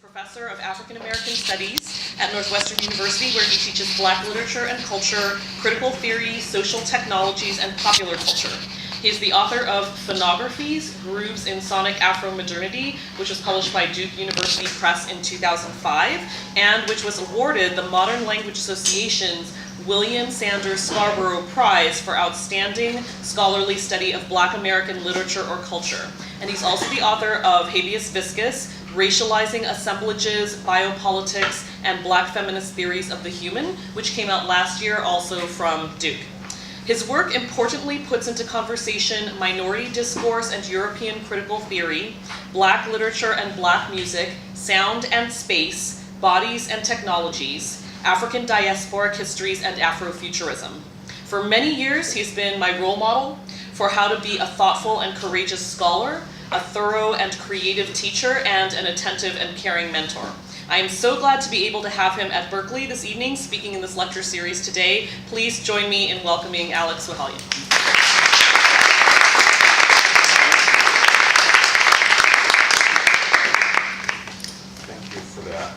Professor of African American Studies at Northwestern University, where he teaches Black literature and culture, critical theory, social technologies, and popular culture. He is the author of Phonographies, Grooves in Sonic Afro-Modernity, which was published by Duke University Press in 2005, and which was awarded the Modern Language Association's William Sanders Scarborough Prize for Outstanding Scholarly Study of Black American Literature or Culture. And he's also the author of Habeas Viscus, Racializing Assemblages, Biopolitics, and Black Feminist Theories of the Human, which came out last year also from Duke. His work importantly puts into conversation minority discourse and European critical theory, Black literature and Black music, sound and space, bodies and technologies, African diasporic histories, and Afrofuturism. For many years, he's been my role model for how to be a thoughtful and courageous scholar, a thorough and creative teacher, and an attentive and caring mentor. I am so glad to be able to have him at Berkeley this evening, speaking in this lecture series today. Please join me in welcoming Alex Weheliye. Thank you for that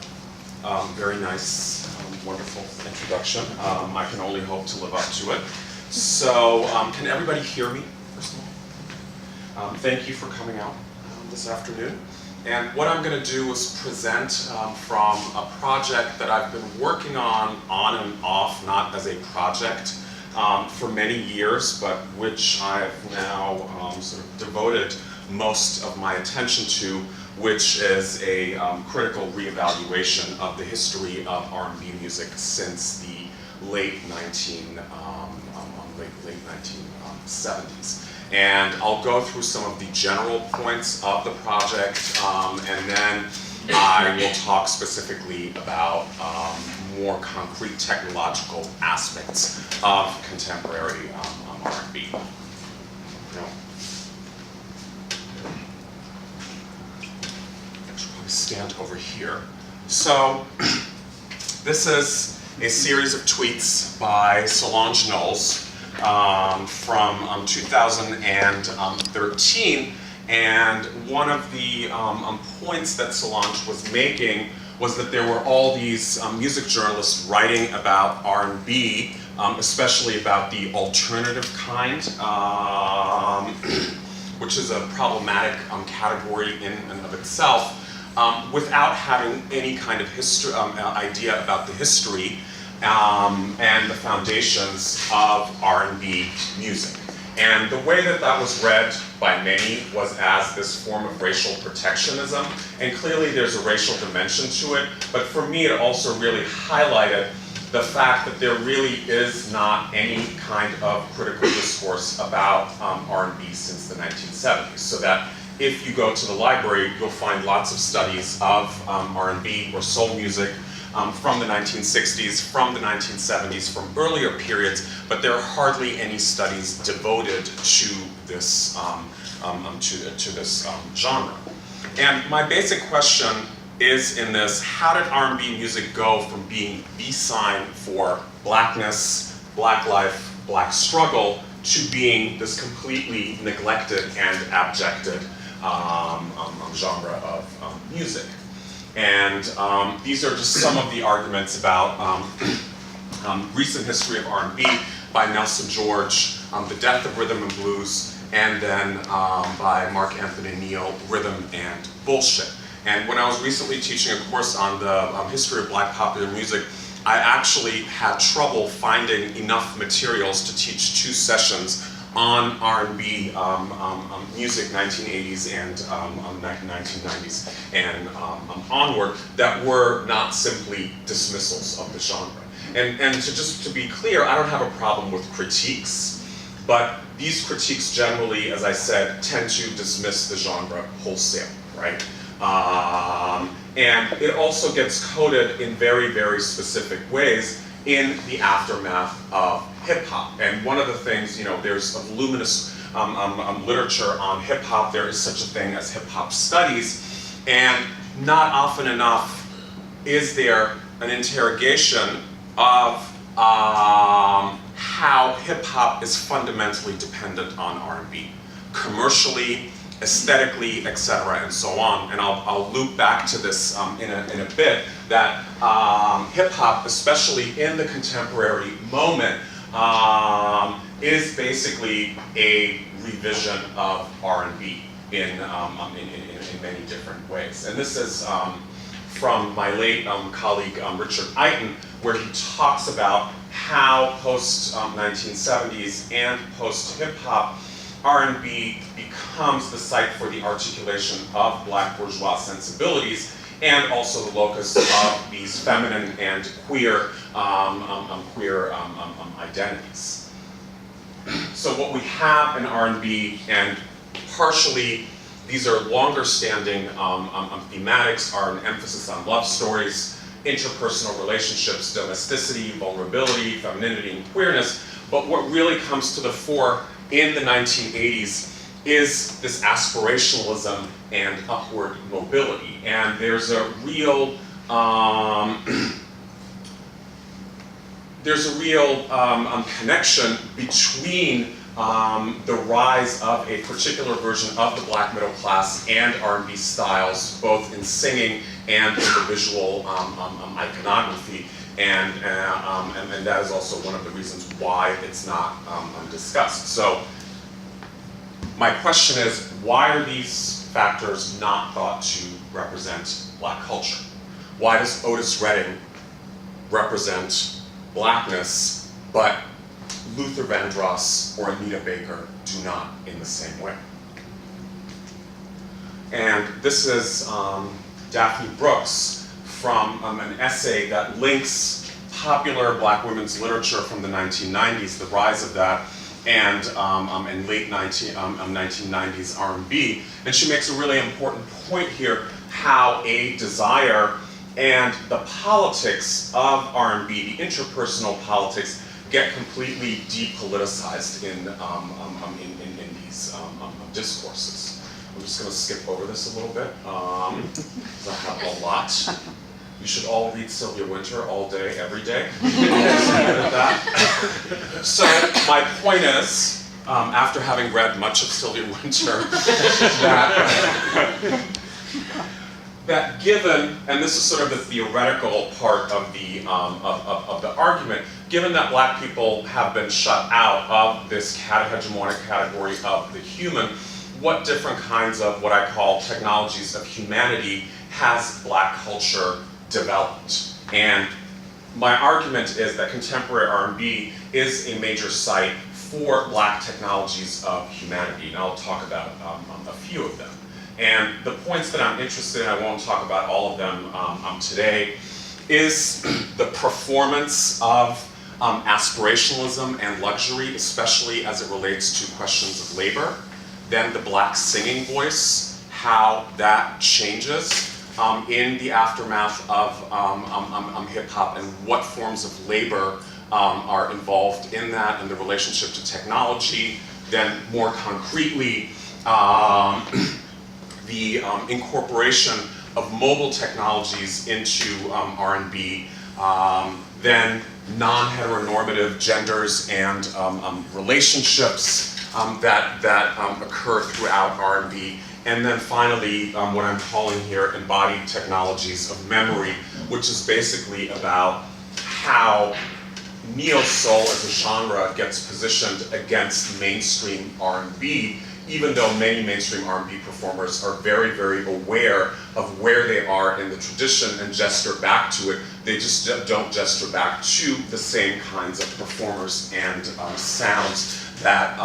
very nice, wonderful introduction. I can only hope to live up to it. So, can everybody hear me, first of all? Thank you for coming out this afternoon. And what I'm going to do is present from a project that I've been working on and off, not as a project, for many years, but which I've now sort of devoted most of my attention to, which is a critical reevaluation of the history of R&B music since the late 1970s. And I'll go through some of the general points of the project, and then I will talk specifically about more concrete technological aspects of contemporary R&B. I should probably stand over here. So, this is a series of tweets by Solange Knowles from 2013, and one of the points that Solange was making was that there were all these music journalists writing about R&B, especially about the alternative kind, which is a problematic category in and of itself, without having any kind of idea about the history and the foundations of R&B music. And the way that that was read by many was as this form of racial protectionism, and clearly there's a racial dimension to it, but for me it also really highlighted the fact that there really is not any kind of critical discourse about R&B since the 1970s, so that if you go to the library, you'll find lots of studies of R&B or soul music from the 1960s, from the 1970s, from earlier periods, but there are hardly any studies devoted to this genre. And my basic question is in this: how did R&B music go from being the sign for blackness, black life, black struggle, to being this completely neglected and abjected genre of music? And these are just some of the arguments about recent history of R&B by Nelson George, The Death of Rhythm and Blues, and then by Mark Anthony Neal, Rhythm and Bullshit. And when I was recently teaching a course on the history of Black popular music, I actually had trouble finding enough materials to teach 2 sessions on R&B music, 1980s and 1990s and onward, that were not simply dismissals of the genre. And to be clear, I don't have a problem with critiques, but these critiques generally, as I said, tend to dismiss the genre wholesale, right? And it also gets coded in very, very specific ways in the aftermath of hip-hop. And one of the things, there's voluminous literature on hip-hop. There is such a thing as hip-hop studies, and not often enough is there an interrogation of how hip-hop is fundamentally dependent on R&B. Commercially, aesthetically, etc., and so on. And I'll loop back to this in a bit, that hip-hop, especially in the contemporary moment, is basically a revision of R&B in many different ways. And this is from my late colleague Richard Eiton, where he talks about how post-1970s and post-hip-hop R&B becomes the site for the articulation of Black bourgeois sensibilities, and also the locus of these feminine and queer identities. So what we have in R&B, and partially these are longer standing thematics, are an emphasis on love stories, interpersonal relationships, domesticity, vulnerability, femininity, and queerness. But what really comes to the fore in the 1980s is this aspirationalism and upward mobility. And there's a real connection between the rise of a particular version of the Black middle class and R&B styles, both in singing and in the visual iconography. And that is also one of the reasons why it's not discussed. So my question is, why are these factors not thought to represent Black culture? Why does Otis Redding represent Blackness, but Luther Vandross or Anita Baker do not in the same way? And this is Daphne Brooks from an essay that links popular Black women's literature from the 1990s, the rise of that, and late 1990s R&B. And she makes a really important point here, how a desire and the politics of R&B, the interpersonal politics, get completely depoliticized in these discourses. I'm just going to skip over this a little bit, because I have a lot. You should all read Sylvia Wynter all day, every day. So my point is, after having read much of Sylvia Wynter, that given, and this is sort of the theoretical part of the argument, given that Black people have been shut out of this hegemonic category of the human, what different kinds of what I call technologies of humanity has Black culture developed? And my argument is that contemporary R&B is a major site for Black technologies of humanity, and I'll talk about a few of them. And the points that I'm interested in, I won't talk about all of them today, is the performance of aspirationalism and luxury, especially as it relates to questions of labor. Then the Black singing voice, how that changes in the aftermath of hip-hop, and what forms of labor are involved in that, and the relationship to technology. Then more concretely, the incorporation of mobile technologies into R&B, then non-heteronormative genders and relationships that occur throughout R&B, and then finally what I'm calling here embodied technologies of memory, which is basically about how neo-soul as a genre gets positioned against mainstream R&B, even though many mainstream R&B performers are very, very aware of where they are in the tradition and gesture back to it. They just don't gesture back to the same kinds of performers and sounds that,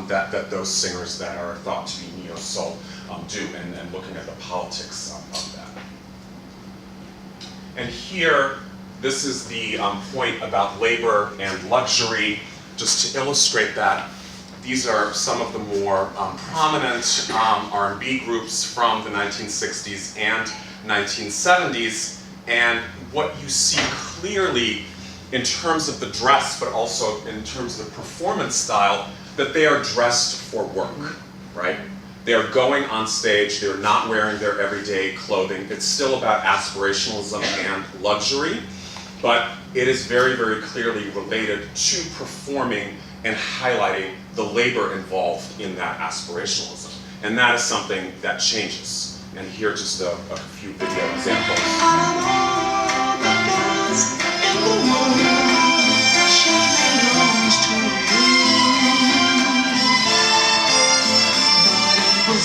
that those singers that are thought to be neo-soul do, and looking at the politics of that. And here, this is the point about labor and luxury. Just to illustrate that, these are some of the more prominent R&B groups from the 1960s and 1970s, and what you see clearly in terms of the dress, but also in terms of the performance style, that they are dressed for work, right? They are going on stage, they're not wearing their everyday clothing. It's still about aspirationalism and luxury, but it is very, very clearly related to performing and highlighting the labor involved in that aspirationalism. And that is something that changes. And here are just a few video examples.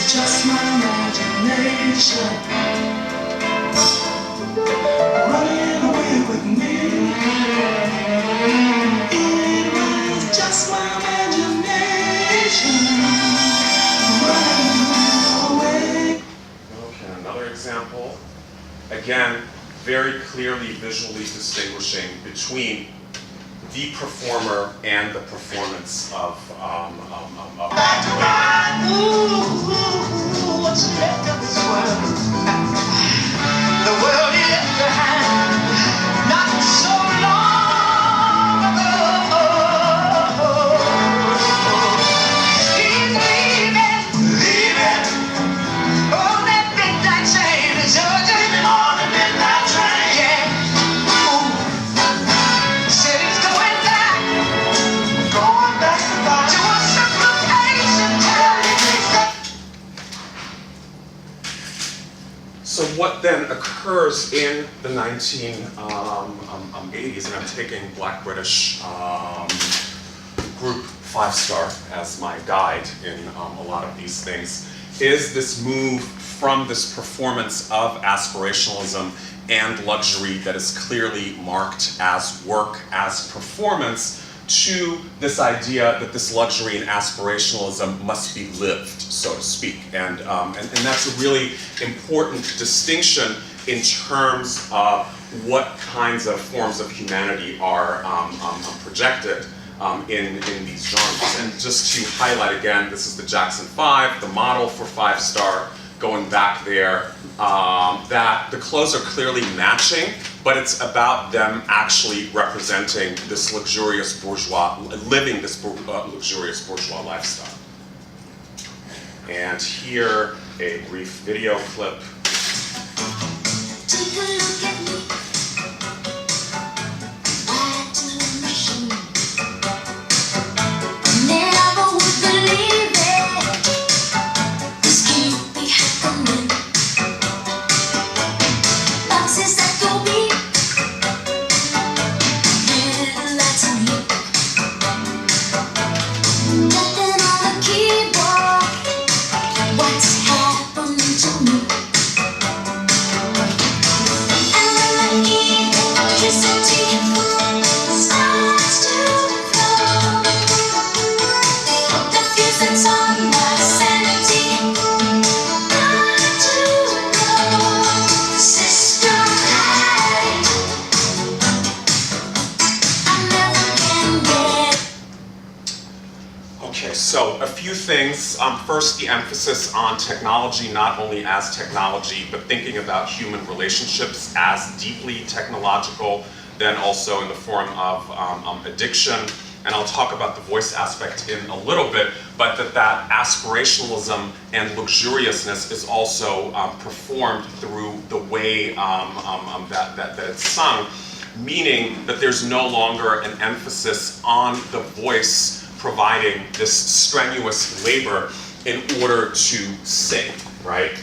Just my imagination running away with me. It was just my imagination running away. Okay, another example. Again, very clearly visually distinguishing between the performer and the performance of What's left of this world? The world you left behind not so long ago. He's leaving, leaving. Oh, that midnight train is yours. Leaving on the midnight train. Yeah. Ooh. Said he's going back to a simpler place and time. So what then occurs in the 1980s, and I'm taking Black British group 5 Star as my guide in a lot of these things, is this move from this performance of aspirationalism and luxury that is clearly marked as work, as performance, to this idea that this luxury and aspirationalism must be lived, so to speak. And that's a really important distinction in terms of what kinds of forms of humanity are projected in these genres. And just to highlight again, this is the Jackson 5, the model for 5 Star, going back there, that the clothes are clearly matching, but it's about them actually representing this luxurious bourgeois, living this luxurious bourgeois lifestyle. And here, a brief video clip. Take a look at me. I do a machine. Never would believe it. This can't be happening. Boxes that go beep. Headlights on you. Nothing on the keyboard. What's happening to me? And when the electricity starts to flow, the fuse that's on my sanity got to blow. System high, I never can get. Okay, so a few things. First, the emphasis on technology, not only as technology, but thinking about human relationships as deeply technological, then also in the form of addiction. And I'll talk about the voice aspect in a little bit, but that aspirationalism and luxuriousness is also performed through the way that it's sung, meaning that there's no longer an emphasis on the voice providing this strenuous labor in order to sing, right?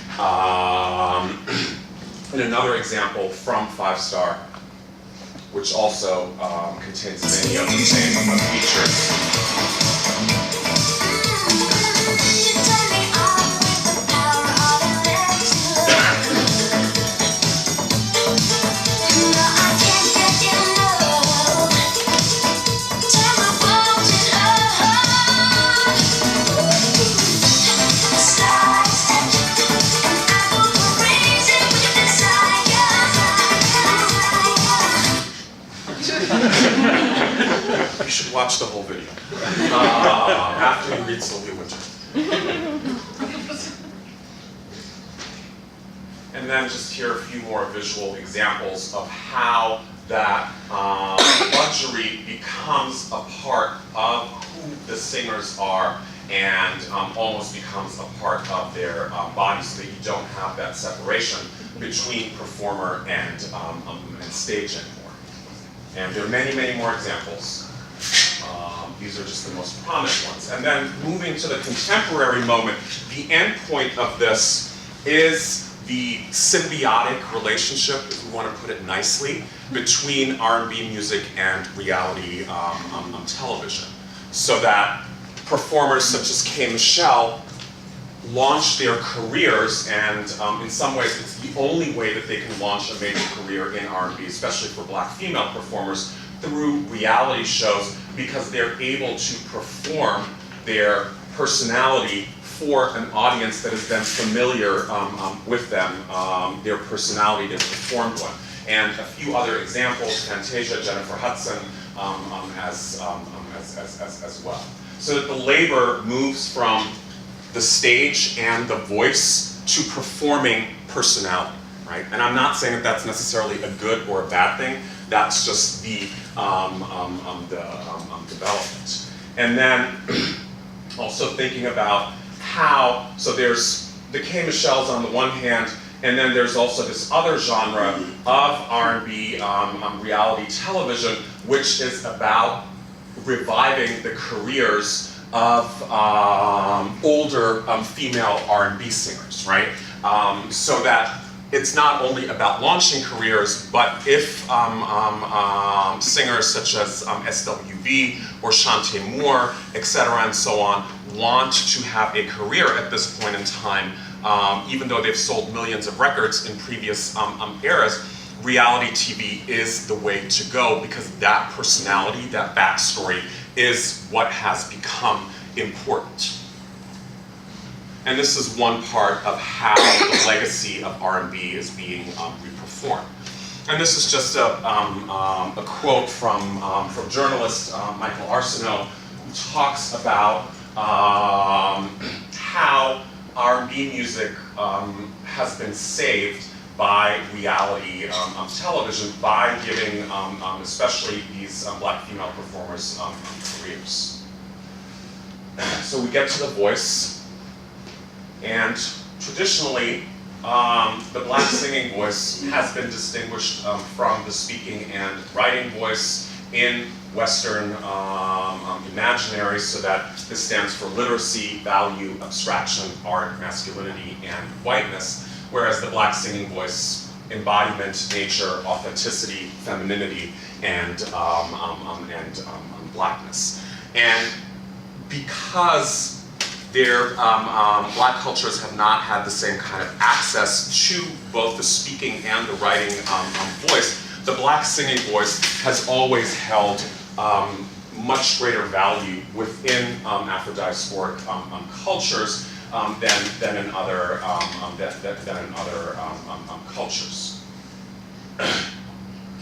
And another example from 5 Star, which also contains many of the same features. You turn me on with the power of electricity. No, I can't get enough. Turn my voltage up. The stars touch, and I go crazy with desire. You should watch the whole video after you read Sylvia Winter. And then just here are a few more visual examples of how that luxury becomes a part of who the singers are and almost becomes a part of their body, so that you don't have that separation between performer and stage anymore. And there are many, many more examples. These are just the most prominent ones. And then moving to the contemporary moment, the end point of this is the symbiotic relationship, if we want to put it nicely, between R&B music and reality television. So that performers such as K. Michelle launch their careers, and in some ways it's the only way that they can launch a major career in R&B, especially for black female performers, through reality shows, because they're able to perform their personality for an audience that is then familiar with them, their personality, their performed one. And a few other examples, Fantasia, Jennifer Hudson, as well. So that the labor moves from the stage and the voice to performing personality, right? And I'm not saying that that's necessarily a good or a bad thing. That's just the development. And then also thinking about how, so there's the K. Michelles on the one hand, and then there's also this other genre of R&B reality television, which is about reviving the careers of older female R&B singers, right? So that it's not only about launching careers, but if singers such as SWV or Shantae Moore, etc., and so on, want to have a career at this point in time, even though they've sold millions of records in previous eras, reality TV is the way to go, because that personality, that backstory, is what has become important. And this is one part of how the legacy of R&B is being reperformed. And this is just a quote from journalist Michael Arsenault, who talks about how R&B music has been saved by reality television, by giving especially these black female performers careers. So we get to The Voice, and traditionally the black singing voice has been distinguished from the speaking and writing voice in Western imaginaries, so that this stands for literacy, value, abstraction, art, masculinity, and whiteness, whereas the black singing voice, embodiment, nature, authenticity, femininity, and blackness. And because their black cultures have not had the same kind of access to both the speaking and the writing voice, the black singing voice has always held much greater value within Afro-diasporic cultures than in other cultures.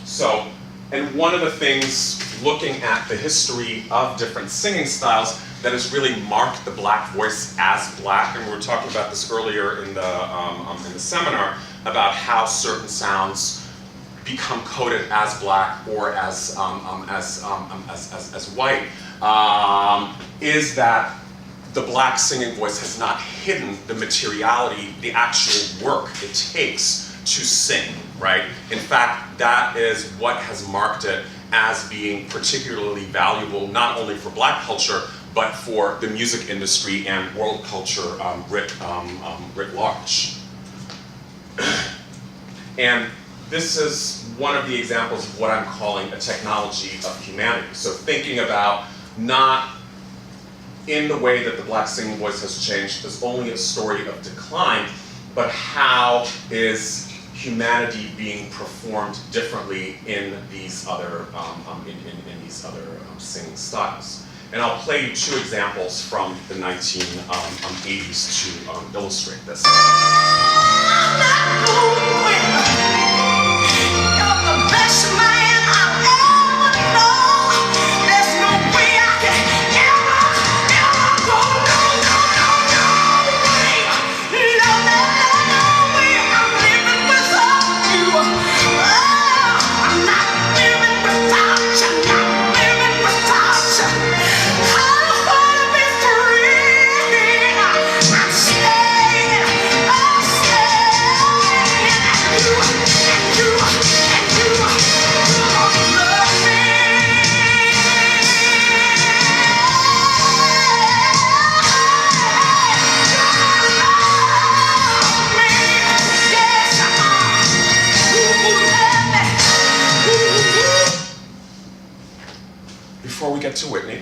So, and one of the things, looking at the history of different singing styles, that has really marked the black voice as black, and we were talking about this earlier in the seminar, about how certain sounds become coded as black or as white, is that the black singing voice has not hidden the materiality, the actual work it takes to sing, right? In fact, that is what has marked it as being particularly valuable, not only for black culture, but for the music industry and world culture writ large. And this is one of the examples of what I'm calling a technology of humanity. So thinking about not in the way that the black singing voice has changed as only a story of decline, but how is humanity being performed differently in these other singing styles. And I'll play you two examples from the 1980s to illustrate this. I'm staying. we get to Whitney.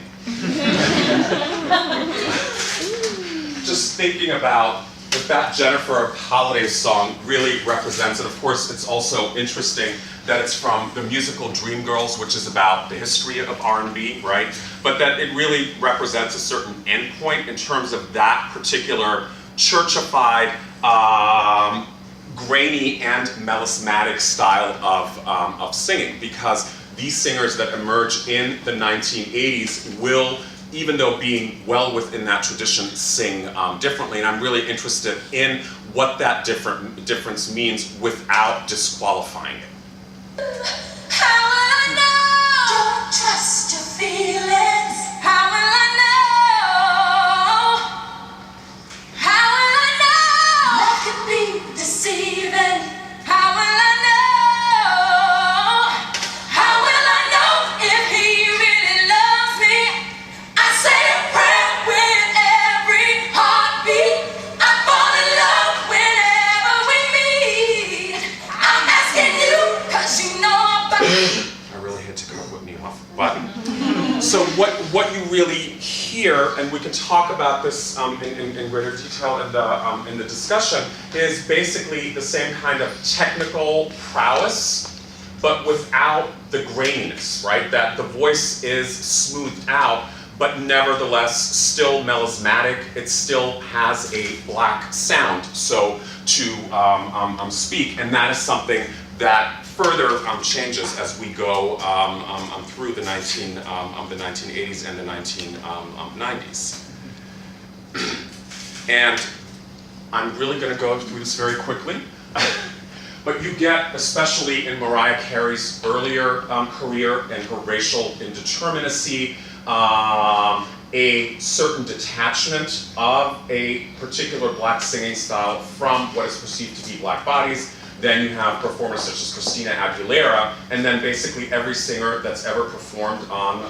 Just thinking about that Jennifer Holiday song really represents it. Of course, it's also interesting that it's from the musical Dreamgirls, which is about the history of R&B, right? But that it really represents a certain endpoint in terms of that particular churchified, grainy and melismatic style of singing, because these singers that emerge in the 1980s will, even though being well within that tradition, sing differently. And I'm really interested in what that difference means without disqualifying it. How will I know? Don't trust your feelings. How will I know? How will I know? Love can be deceiving. How will I know? How will I know if he really loves me? I say a prayer with every heartbeat. I fall in love whenever we meet. I'm asking you, 'cause you know about I really hate to cut Whitney off, but so what you really hear, and we can talk about this in greater detail in the discussion, is basically the same kind of technical prowess, but without the graininess, right? That the voice is smoothed out, but nevertheless still melismatic. It still has a black sound, so to speak, and that is something that further changes as we go through the 1980s and the 1990s. And I'm really going to go through this very quickly. But you get, especially in Mariah Carey's earlier career and her racial indeterminacy, a certain detachment of a particular black singing style from what is perceived to be black bodies. Then you have performers such as Christina Aguilera, and then basically every singer that's ever performed on,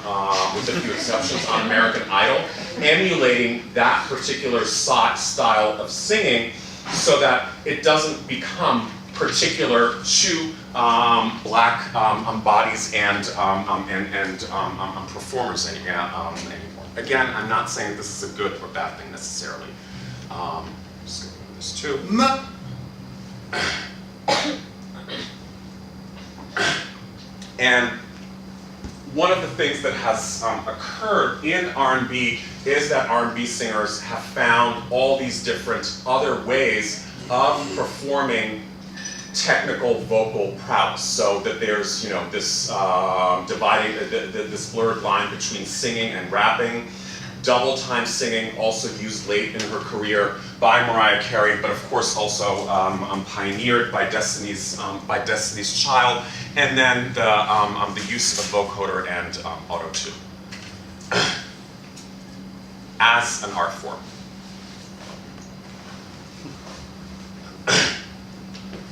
with a few exceptions, on American Idol, emulating that particular style of singing so that it doesn't become particular to black bodies and performers anymore. Again, I'm not saying this is a good or bad thing necessarily. Just going to do this too. And one of the things that has occurred in R&B is that R&B singers have found all these different other ways of performing technical vocal prowess, so that there's, you know, this dividing, this blurred line between singing and rapping. Double time singing, also used late in her career by Mariah Carey, but of course also pioneered by Destiny's Child, and then the use of vocoder and auto-tune as an art form.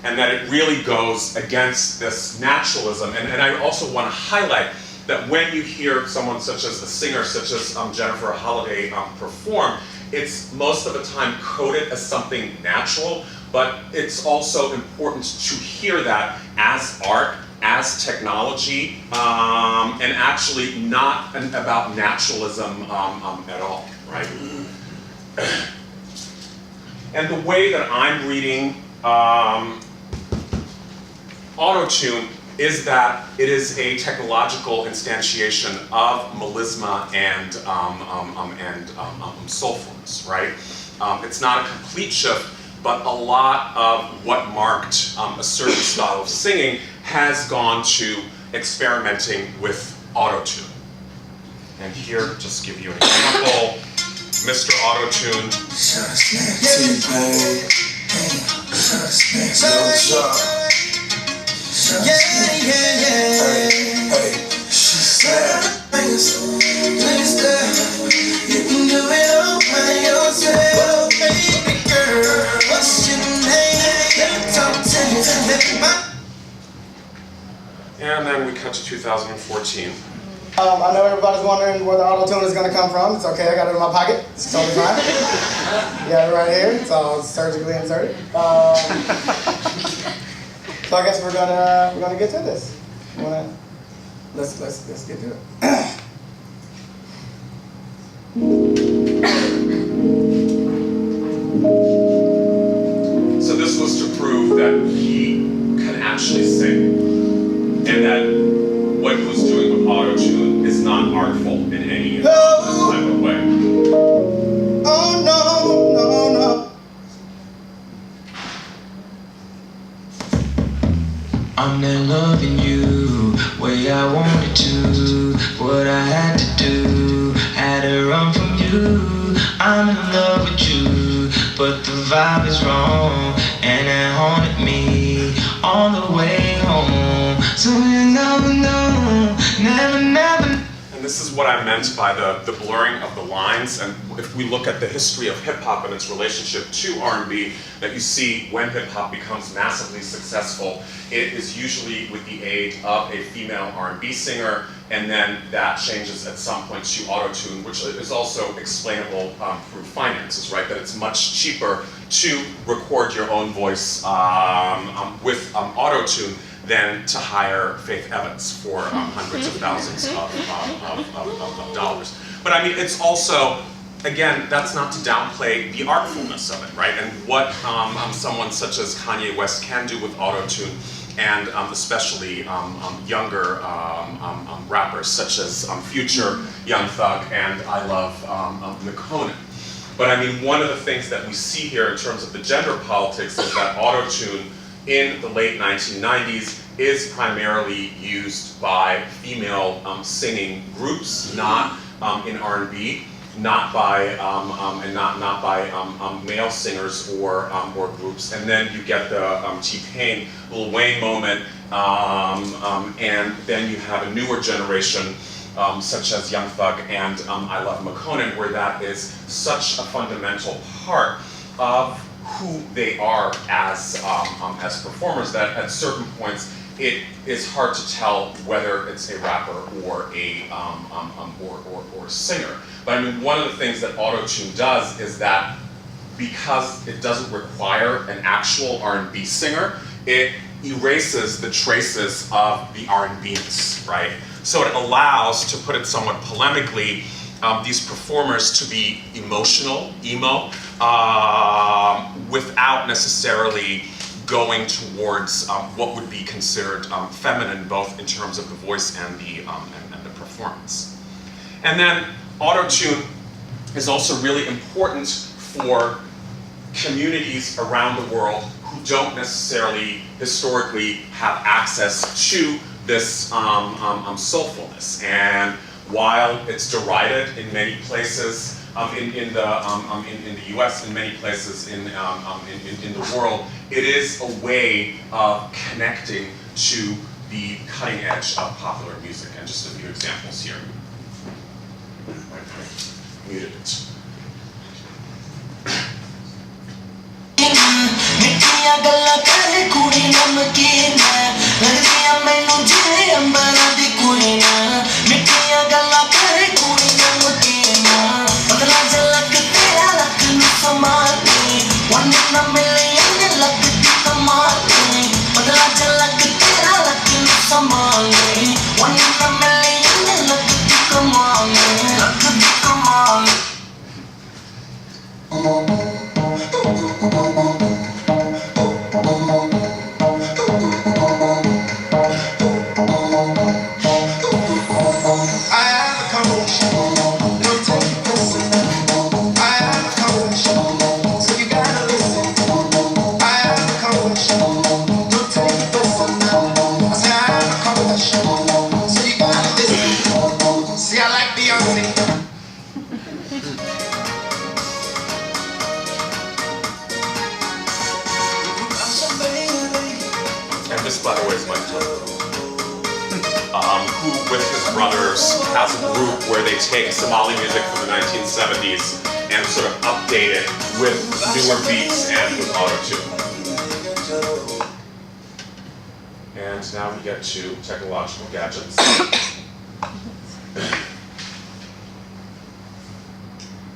And that it really goes against this naturalism. And I also want to highlight that when you hear someone such as a singer such as Jennifer Holiday perform, it's most of the time coded as something natural, but it's also important to hear that as art, as technology, and actually not about naturalism at all, right? And the way that I'm reading auto-tune is that it is a technological instantiation of melisma and soulfulness, right? It's not a complete shift, but a lot of what marked a certain style of singing has gone to experimenting with auto-tune. And here, just give you an example, Mr. Auto-Tune. Hey, she said, please, you can do it all by yourself, baby girl. What's your name? Let me talk to you. And then we cut to 2014. I know everybody's wondering where the auto-tune is going to come from. It's okay, I got it in my pocket. It's totally fine. You got it right here. It's all surgically inserted. So I guess we're gonna get to this. Let's get to it. I'm not loving you way I wanted to. What I had to do, had to run from you. I'm in love with you, but the vibe is wrong, and it haunted me on the way home. So you never know, never, never. And this is what I meant by the blurring of the lines. And if we look at the history of hip hop and its relationship to R&B, that you see when hip hop becomes massively successful, it is usually with the aid of a female R&B singer, and then that changes at some point to auto-tune, which is also explainable through finances, right? That it's much cheaper to record your own voice with auto-tune than to hire Faith Evans for hundreds of thousands of dollars. But I mean, it's also, again, that's not to downplay the artfulness of it, right? And what someone such as Kanye West can do with auto-tune, and especially younger rappers such as Future, Young Thug, and I love McConan. But I mean, one of the things that we see here in terms of the gender politics is that auto-tune in the late 1990s is primarily used by female singing groups, not in R&B, not by and not by male singers or groups. And then you get the T-Pain, Lil Wayne moment, and then you have a newer generation such as Young Thug and I Love McConan, where that is such a fundamental part of who they are as performers that at certain points it is hard to tell whether it's a rapper or a or singer. But I mean, one of the things that auto-tune does is that because it doesn't require an actual R&B singer, it erases the traces of the R&B-ness, right? So it allows, to put it somewhat polemically, these performers to be emotional, emo, without necessarily going towards what would be considered feminine, both in terms of the voice and the performance. And then auto-tune is also really important for communities around the world who don't necessarily historically have access to this soulfulness. And while it's derided in many places in the U.S., in many places in the world, it is a way of connecting to the cutting edge of popular music. And just a few examples here. I muted it. ਮਿੱਠੀਆਂ ਗੱਲਾਂ ਕਰੇ ਕੁੜੀ ਨਮਕੀਨ ਲੱਗਦੀਆਂ ਮੈਨੂੰ ਜਿਵੇਂ ਅੰਬਰਾਂ ਦੀ ਕੁੜੀ ਨਾ ਮਿੱਠੀਆਂ ਗੱਲਾਂ ਕਰੇ ਕੁੜੀ ਨਮਕੀਨ ਬਦਲਾ ਝਲਕ ਤੇਰਾ ਲੱਕ ਨੂੰ ਸਮਾਨੀ one in a million ਲੱਗਦੀ ਕਮਾਨੀ ਬਦਲਾ ਝਲਕ ਤੇਰਾ ਲੱਕ ਨੂੰ ਸਮਾਨੀ one in a million ਲੱਗਦੀ ਕਮਾਨੀ ਲੱਗਦੀ ਕਮਾਨੀ And this, by the way, is my cousin, who, with his brothers, has a group where they take Somali music from the 1970s and sort of update it with newer beats and with auto-tune. And now we get to technological gadgets.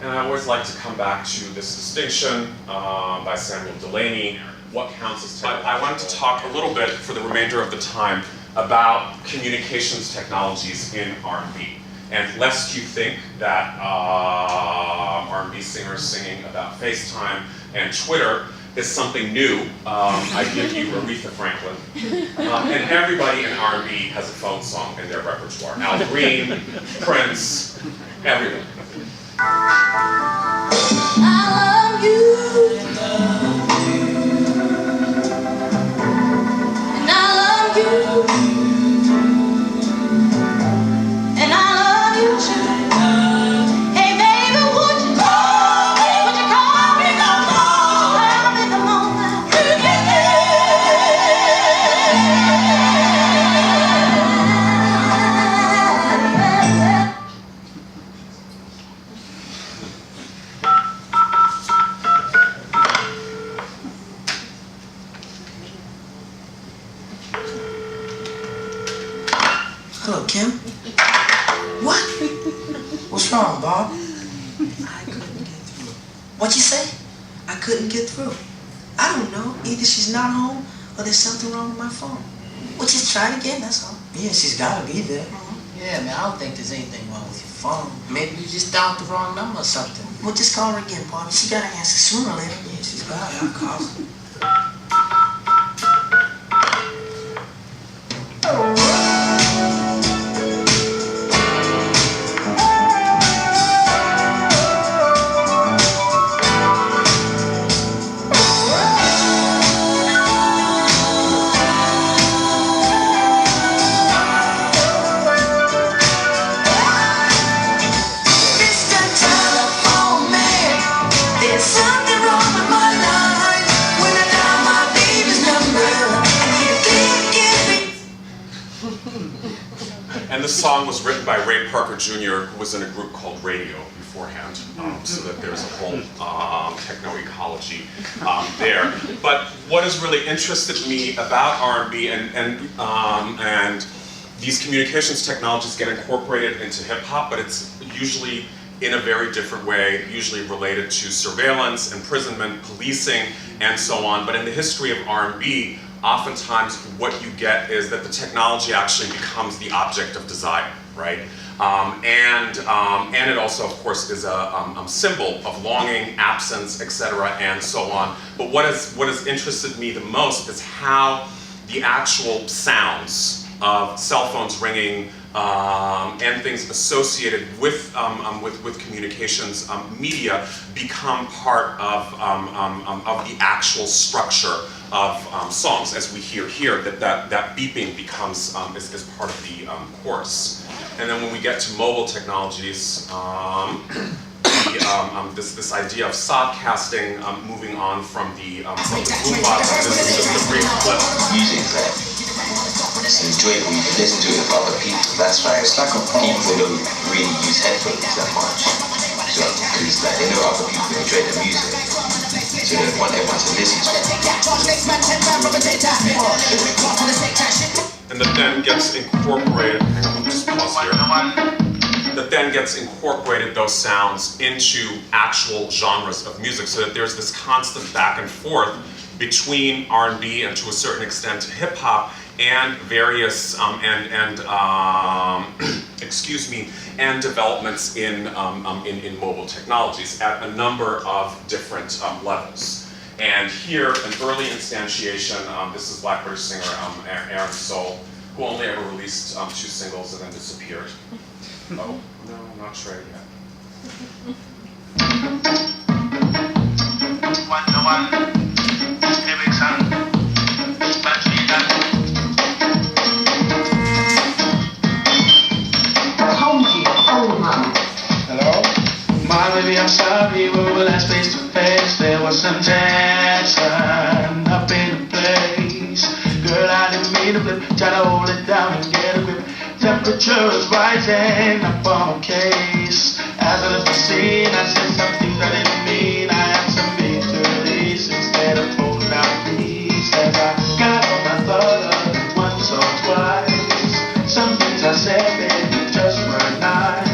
And I always like to come back to this distinction by Samuel Delaney. What counts as technology? I wanted to talk a little bit for the remainder of the time about communications technologies in R&B. And lest you think that R&B singers singing about FaceTime and Twitter is something new, I give you Aretha Franklin. And everybody in R&B has a phone song in their repertoire. Al Green, Prince, everyone. I love you. And I love you. Kim. What? What's wrong, Bob? I couldn't get through. What'd you say? I couldn't get through. I don't know. Either she's not home or there's something wrong with my phone. Well, just try it again, that's all. Yeah, she's gotta be there. Yeah, man, I don't think there's anything wrong with your phone. Maybe you just dialed the wrong number or something. Well, just call her again, Bobby. She gotta answer sooner or later. Yeah, she's got it. I'll call her. And this song was written by Ray Parker Jr., who was in a group called Radio beforehand, so that there's a whole techno-ecology there. But what has really interested me about R&B and these communications technologies get incorporated into hip-hop, but it's usually in a very different way, usually related to surveillance, imprisonment, policing, and so on. But in the history of R&B, oftentimes what you get is that the technology actually becomes the object of desire, right? And it also, of course, is a symbol of longing, absence, etc., and so on. But what has interested me the most is how the actual sounds of cell phones ringing and things associated with communications media become part of the actual structure of songs, as we hear here, that beeping becomes is part of the chorus. And then when we get to mobile technologies, this idea of sodcasting, moving on from the boombox. This is just a brief clip. Music's like it's enjoyable. You can listen to it with other people. That's why it's like people don't really use headphones that much. So because like they know other people enjoy the music, so they want everyone to listen to it. And that then gets incorporated. Hang on, let me just pause here. That then gets incorporated, those sounds, into actual genres of music, so that there's this constant back and forth between R&B and to a certain extent hip hop and various excuse me, and developments in mobile technologies at a number of different levels. And here, an early instantiation. This is Black British singer Aaron Soul, who only ever released 2 singles and then disappeared. Oh, no, I'm not sure yet. Hello? My baby, I'm sorry, we were last face to face. There was some tension up in the place. Girl, I didn't mean to flip, try to hold it down and get a grip. Temperature is rising up on my case. As I left the scene, I said some things I didn't mean. I had some big to release instead of holding out these. As I got on my thought once or twice. Some things I said, baby, just weren't nice.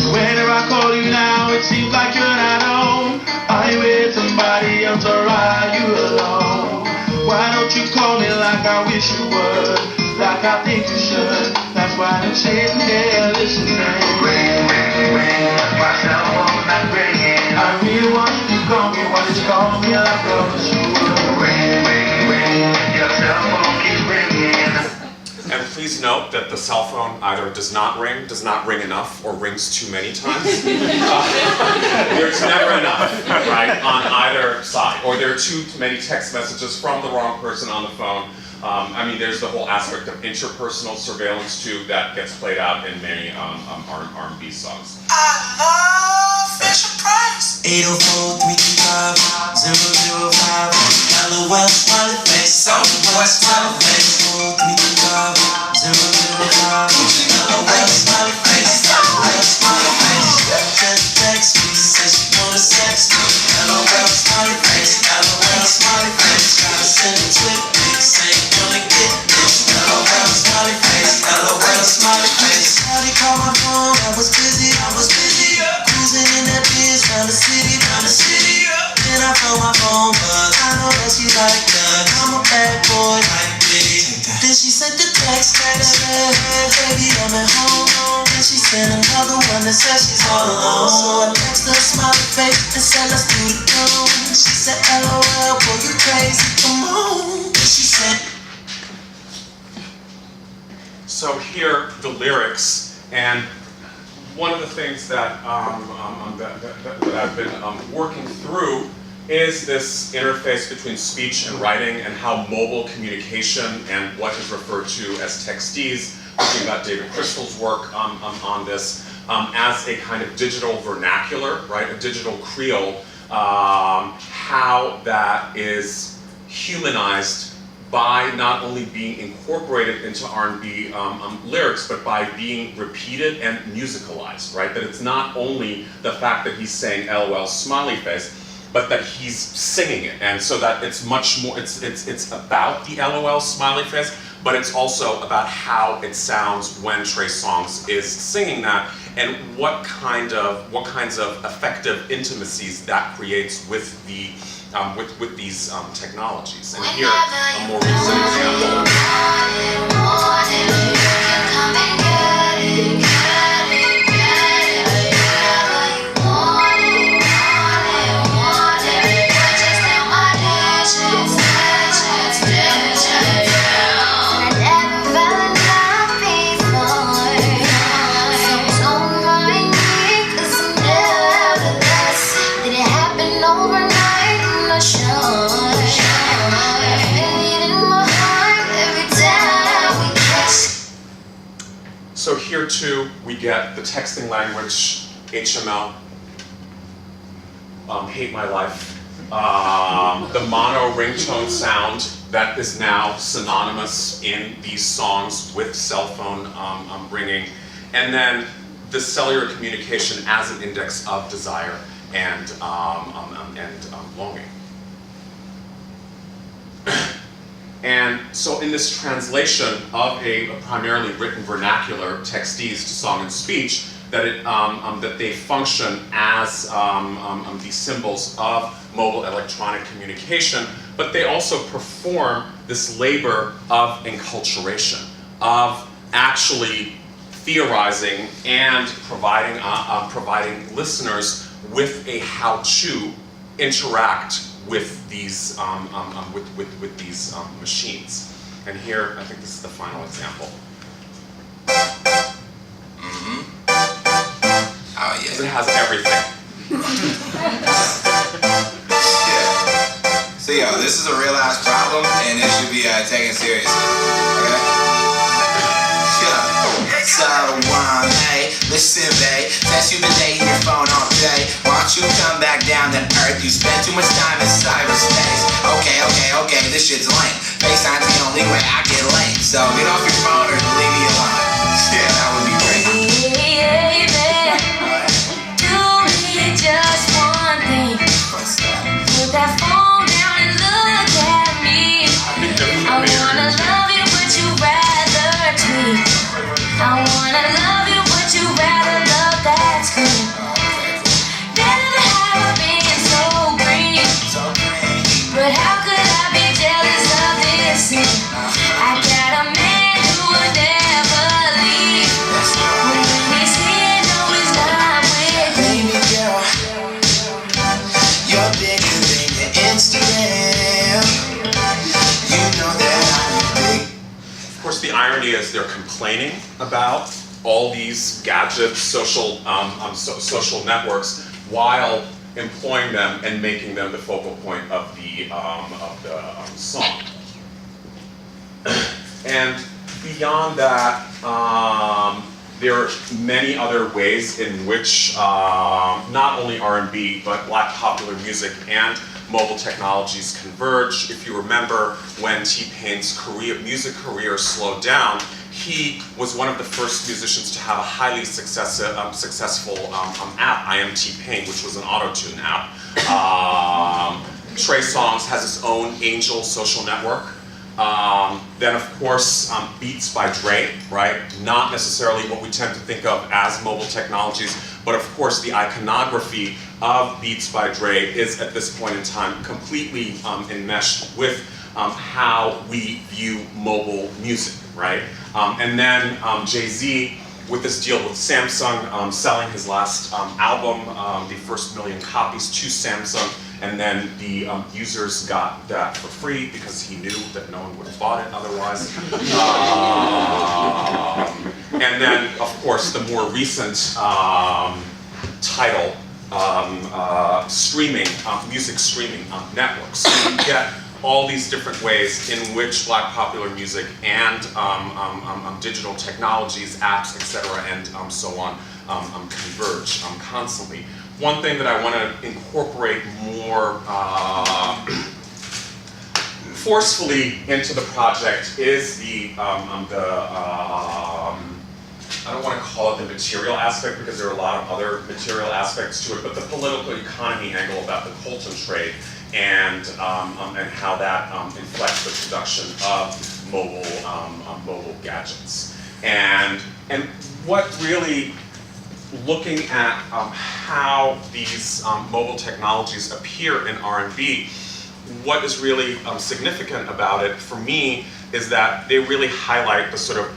Whenever I call you now, it seems like you're not home. Are you with somebody else or are you alone? Why don't you call me like I wish you would, like I think you should? That's why I'm sitting here listening. Ring, ring, ring, my cell phone's not ringing. I really want you to call me, why don't you call me like I promised you would? Ring, ring, ring, your cell phone keeps ringing. And please note that the cell phone either does not ring enough, or rings too many times. There's never enough, right, on either side. Or there are too many text messages from the wrong person on the phone. I mean, there's the whole aspect of interpersonal surveillance too that gets played out in many R&B songs. I love Fisher Price. 804-335-005. LOL, smiley face. LOL, smiley face. 4-335-005. LOL, smiley face. LOL, smiley face. Just text me, say she wanna sex me. LOL, smiley face. LOL, smiley face. Try to send a tweet, say you wanna get this. LOL, smiley face. LOL, smiley face. like that. I'm a bad boy like this. Then she sent the text that said, baby, I'm at home. Then she sent another one that says she's all alone. So I text her, smiley face, and said, let's do the doom. She said, LOL, boy, you crazy, come on. Then she said, So here, the lyrics, and one of the things that, that I've been working through is this interface between speech and writing and how mobile communication and what is referred to as textese, thinking about David Crystal's work on this, as a kind of digital vernacular, right, a digital creole, how that is humanized by not only being incorporated into R&B lyrics, but by being repeated and musicalized, right? That it's not only the fact that he's saying LOL smiley face, but that he's singing it. And so that it's much more, it's about the LOL smiley face, but it's also about how it sounds when Trey Songz is singing that, and what kinds of effective intimacies that creates with the with these technologies. And here, a more recent example. So here too, we get the texting language, HTML, hate my life, the mono ringtone sound that is now synonymous in these songs with cell phone ringing, and then the cellular communication as an index of desire and longing. And so in this translation of a primarily written vernacular textese to song and speech, that they function as these symbols of mobile electronic communication, but they also perform this labor of enculturation, of actually theorizing and providing listeners with a how to interact with these with these machines. And here, I think this is the final example. Oh yeah. It has everything. Yeah. So yo, this is a real ass problem, and it should be taken seriously. Okay. Yeah. So hey, listen, babe. Since you've been dating your phone all day, why don't you come back down to earth? You spend too much time in cyberspace. Okay, this shit's lame. FaceTime's the only way I get laid. So get off your phone or leave me alone. Yeah, that would be great. Do me just one thing. What's that? Put that phone down and look at me. I wanna love you, but you rather tweet. I wanna love you, but you rather love that screen. Never have I been so green. So green. But how could I be jealous of this scene? I got a man who would never leave. When he's here, no, he's not with me. baby girl, you're bigger than your Instagram. You know that I'm big. Of course, the irony is they're complaining about all these gadgets, social networks, while employing them and making them the focal point of the song. And beyond that, there are many other ways in which not only R&B, but Black popular music and mobile technologies converge. If you remember when T-Pain's music career slowed down, he was one of the first musicians to have a highly successful app, I Am T-Pain, which was an auto-tune app. Trey Songz has his own Angel social network. Then of course, Beats by Dre, right? Not necessarily what we tend to think of as mobile technologies, but of course the iconography of Beats by Dre is at this point in time completely enmeshed with how we view mobile music, right? And then Jay-Z, with this deal with Samsung, selling his last album, the first 1 million copies to Samsung, and then the users got that for free because he knew that no one would have bought it otherwise. And then, of course, the more recent title, streaming, music streaming networks. So you get all these different ways in which Black popular music and digital technologies, apps, etc., and so on converge constantly. One thing that I want to incorporate more forcefully into the project is the I don't want to call it the material aspect because there are a lot of other material aspects to it, but the political economy angle about the Colton trade and how that inflects the production of mobile gadgets. And what really, looking at how these mobile technologies appear in R&B, what is really significant about it for me is that they really highlight the sort of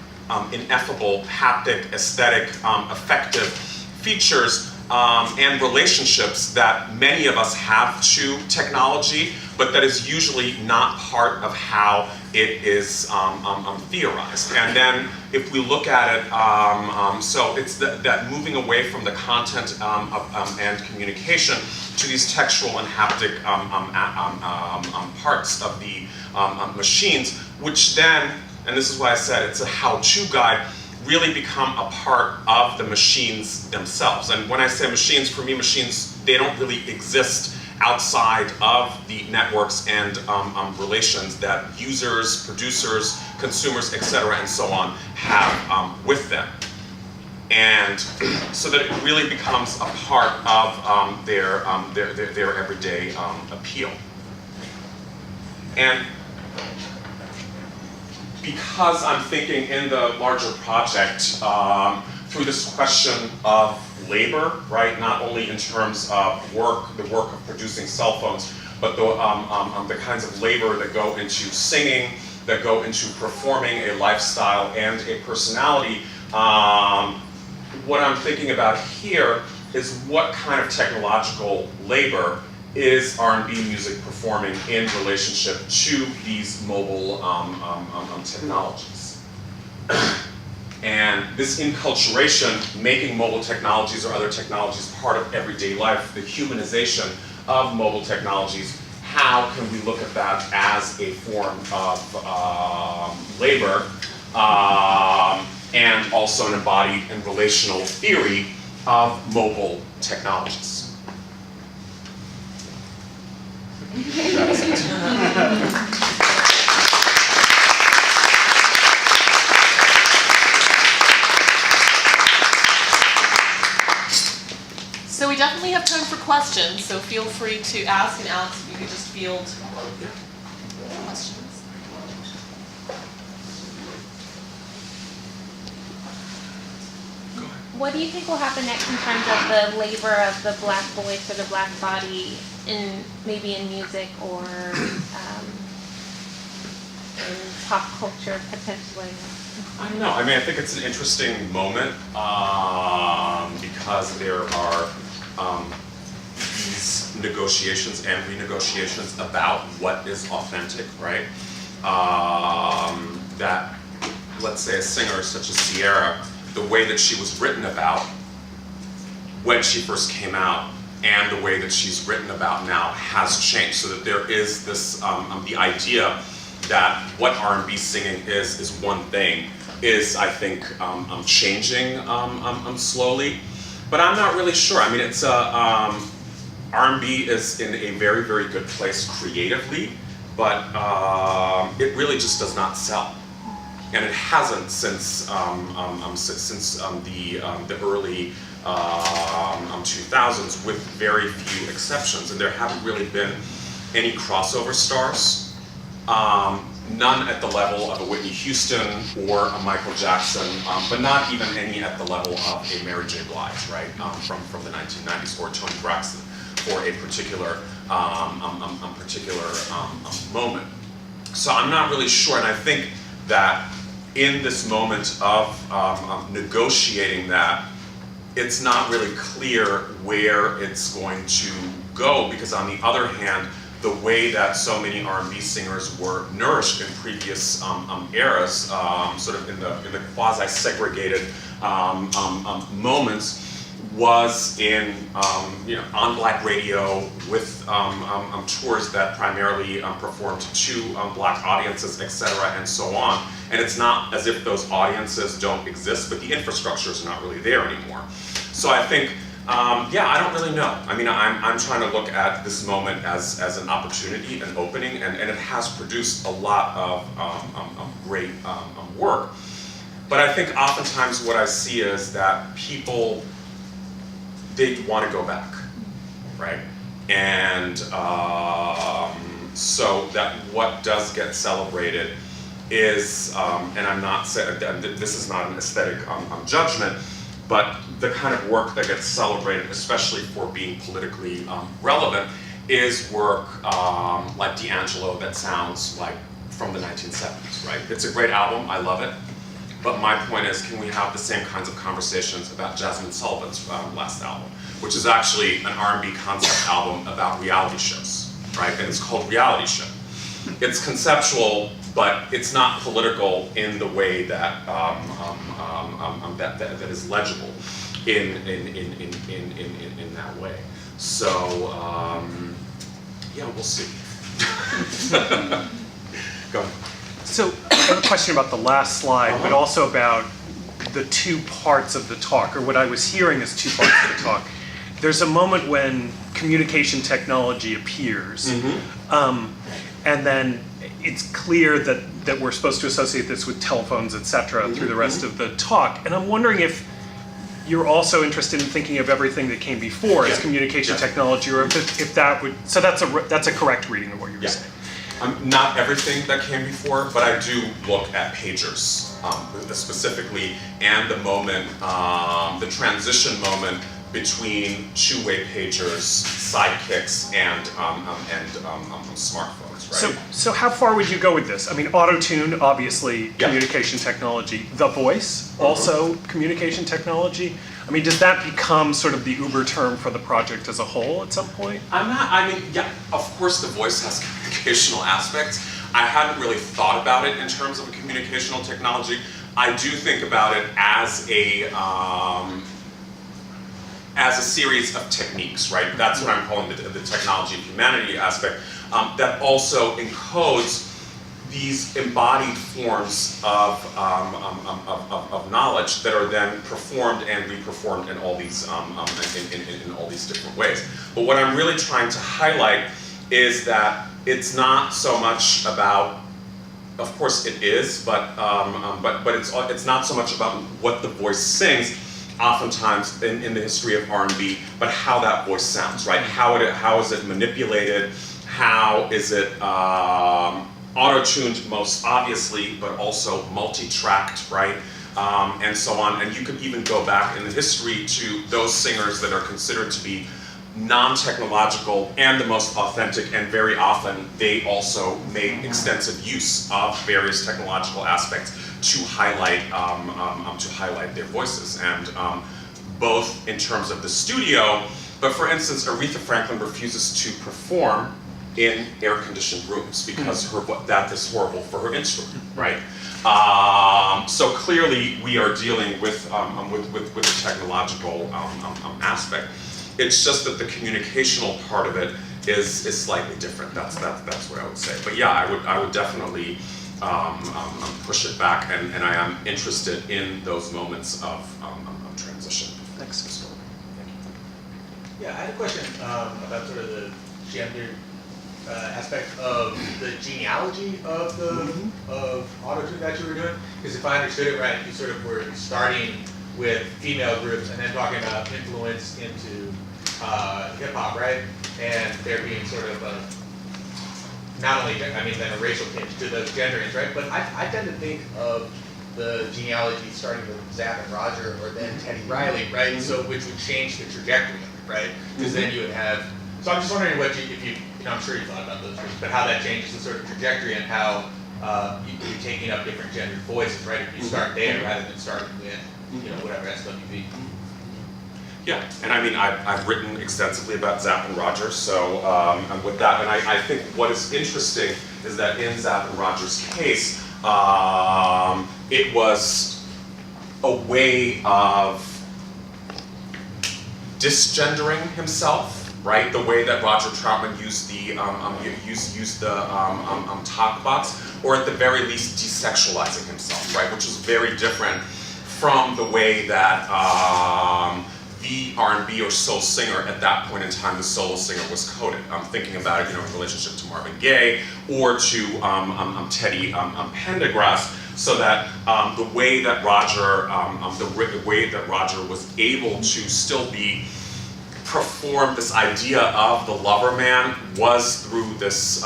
ineffable, haptic, aesthetic, effective features and relationships that many of us have to technology, but that is usually not part of how it is theorized. And then if we look at it, so it's that moving away from the content and communication to these textual and haptic parts of the machines, which then, and this is why I said it's a how-to guide, really become a part of the machines themselves. And when I say machines, for me machines, they don't really exist outside of the networks and relations that users, producers, consumers, etc., and so on have with them. And so that it really becomes a part of their everyday appeal. And because I'm thinking in the larger project through this question of labor, right? Not only in terms of work, the work of producing cell phones, but the kinds of labor that go into singing, that go into performing a lifestyle and a personality. What I'm thinking about here is what kind of technological labor is R&B music performing in relationship to these mobile technologies. And this inculturation, making mobile technologies or other technologies part of everyday life, the humanization of mobile technologies, how can we look at that as a form of labor and also an embodied and relational theory of mobile technologies? That's it. So we definitely have time for questions, so feel free to ask, and Alex, if you could just field questions. What do you think will happen next in terms of the labor of the Black voice or the Black body in maybe in music or in pop culture potentially? I don't know. I mean, I think it's an interesting moment because there are these negotiations and renegotiations about what is authentic, right? That, let's say, a singer such as Sierra, the way that she was written about when she first came out and the way that she's written about now has changed, so that there is this, the idea that what R&B singing is one thing, is, I think, changing slowly. But I'm not really sure. I mean, it's R&B is in a very, very good place creatively, but it really just does not sell. And it hasn't since the early 2000s, with very few exceptions. And there haven't really been any crossover stars. None at the level of a Whitney Houston or a Michael Jackson, but not even any at the level of a Mary J. Blige, right, from the 1990s, or Toni Braxton. for a particular moment. So I'm not really sure, and I think that in this moment of negotiating that, it's not really clear where it's going to go, because on the other hand, the way that so many R&B singers were nourished in previous eras, sort of in the quasi-segregated moments, was in on Black radio with tours that primarily performed to Black audiences, etc., and so on. And it's not as if those audiences don't exist, but the infrastructure is not really there anymore. So I think, yeah, I don't really know. I mean, I'm trying to look at this moment as an opportunity, an opening, and it has produced a lot of great work. But I think oftentimes what I see is that people, they want to go back, right? And so that what does get celebrated is, and I'm not saying, this is not an aesthetic judgment, but the kind of work that gets celebrated, especially for being politically relevant, is work like D'Angelo that sounds like from the 1970s, right? It's a great album, I love it. But my point is, can we have the same kinds of conversations about Jasmine Sullivan's last album, which is actually an R&B concept album about reality shows, right? And it's called Reality Show. It's conceptual, but it's not political in the way that that is legible in that way. So yeah, we'll see. Go ahead. So I have a question about the last slide, but also about the two parts of the talk, or what I was hearing as two parts of the talk. There's a moment when communication technology appears, and then it's clear that we're supposed to associate this with telephones, et cetera, through the rest of the talk. And I'm wondering if you're also interested in thinking of everything that came before as communication technology, or if that would, so that's a correct reading of what you were saying. Not everything that came before, but I do look at pagers specifically, and the moment, the transition moment between two-way pagers, sidekicks, and smartphones, right? So how far would you go with this? I mean, auto-tune, obviously, communication technology. The voice, also communication technology. I mean, does that become sort of the Uber term for the project as a whole at some point? I mean, yeah, of course the voice has communicational aspects. I hadn't really thought about it in terms of a communicational technology. I do think about it as a series of techniques, right? That's what I'm calling the technology of humanity aspect, that also encodes these embodied forms of knowledge that are then performed and reperformed in all these in all these different ways. But what I'm really trying to highlight is that it's not so much about, of course it is, but it's not so much about what the voice sings. Oftentimes in the history of R&B, but how that voice sounds, right? How is it manipulated? How is it auto-tuned most obviously, but also multi-tracked, right? And so on. And you could even go back in the history to those singers that are considered to be non-technological and the most authentic, and very often they also made extensive use of various technological aspects to highlight their voices, and both in terms of the studio, but for instance, Aretha Franklin refuses to perform in air-conditioned rooms because that is horrible for her instrument, right? So clearly, we are dealing with the technological aspect. It's just that the communicational part of it is slightly different. That's what I would say. But yeah, I would definitely push it back, and I am interested in those moments of transition. Thanks. Yeah, I had a question about sort of the gender aspect of the genealogy of the of auto-tune that you were doing. Because if I understood it right, you sort of were starting with female groups and then talking about influence into hip-hop, right? And there being sort of a, not only, I mean, then a racial tinge to those genderings, right? But I tend to think of the genealogy starting with Zapp and Roger, or then Teddy Riley, right? So which would change the trajectory of it, right? Because then you would have So I'm just wondering what if you know, I'm sure you thought about those things, but how that changes the sort of trajectory and how you're taking up different gendered voices, right? If you start there rather than starting with, you know, whatever SWV. Yeah, and I mean, I've written extensively about Zapp and Rogers, so and with that, and I think what is interesting is that in Zapp and Rogers' case, it was a way of disgendering himself, right? The way that Roger Troutman used the talk box, or at the very least desexualizing himself, right? Which is very different from the way that the R&B or soul singer at that point in time, the solo singer was coded. I'm thinking about it, you know, in relationship to Marvin Gaye or to Teddy Pendergrass, so that the way that Roger, the way that Roger was able to still perform this idea of the lover man was through this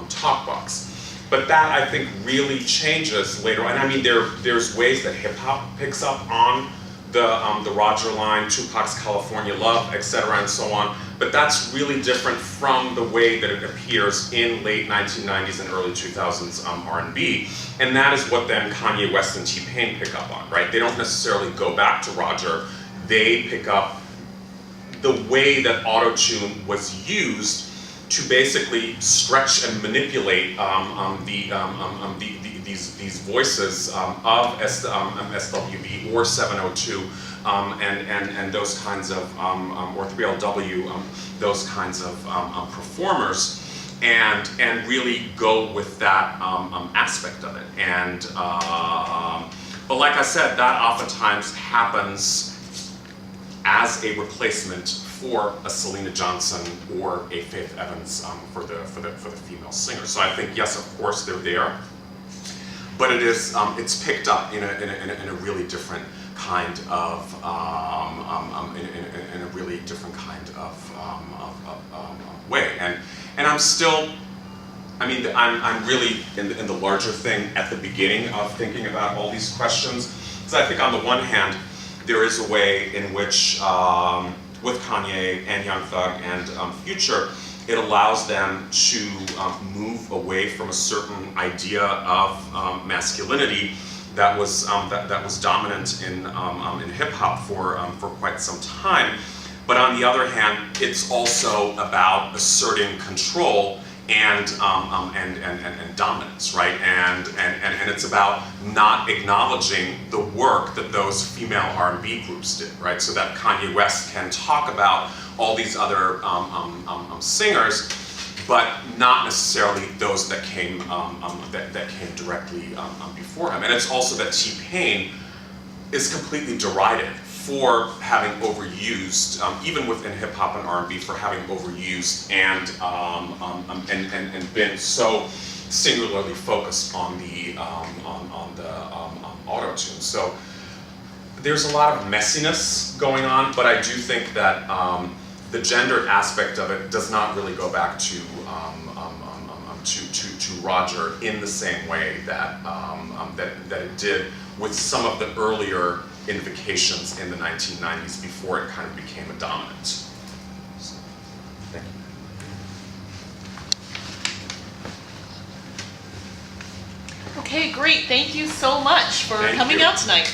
talk box. But that, I think, really changes later. And I mean, there's ways that hip hop picks up on the Roger line, Tupac's California Love, etc., and so on. But that's really different from the way that it appears in late 1990s and early 2000s R&B. And that is what then Kanye West and T-Pain pick up on, right? They don't necessarily go back to Roger. They pick up the way that auto-tune was used to basically stretch and manipulate these voices of SWV or 702 and those kinds of or 3LW, those kinds of performers, and really go with that aspect of it. And but like I said, that oftentimes happens as a replacement for a Selena Johnson or a Faith Evans for the female singer. So I think, yes, of course they're there, but it is it's picked up in a really different kind of in a really different kind of way. And I'm still, I mean, I'm really in the larger thing at the beginning of thinking about all these questions, because I think on the one hand, there is a way in which, with Kanye and Young Thug and Future, it allows them to move away from a certain idea of masculinity that was dominant in hip hop for quite some time. But on the other hand, it's also about asserting control and dominance, right? And it's about not acknowledging the work that those female R&B groups did, right? So that Kanye West can talk about all these other singers, but not necessarily those that came that came directly before him. And it's also that T-Pain is completely derided for having overused, even within hip hop and R&B, for having overused and been so singularly focused on the auto-tune. So there's a lot of messiness going on, but I do think that the gendered aspect of it does not really go back to Roger in the same way that that it did with some of the earlier invocations in the 1990s before it kind of became a dominant. So, thank you. Okay, great. Thank you so much for coming out tonight.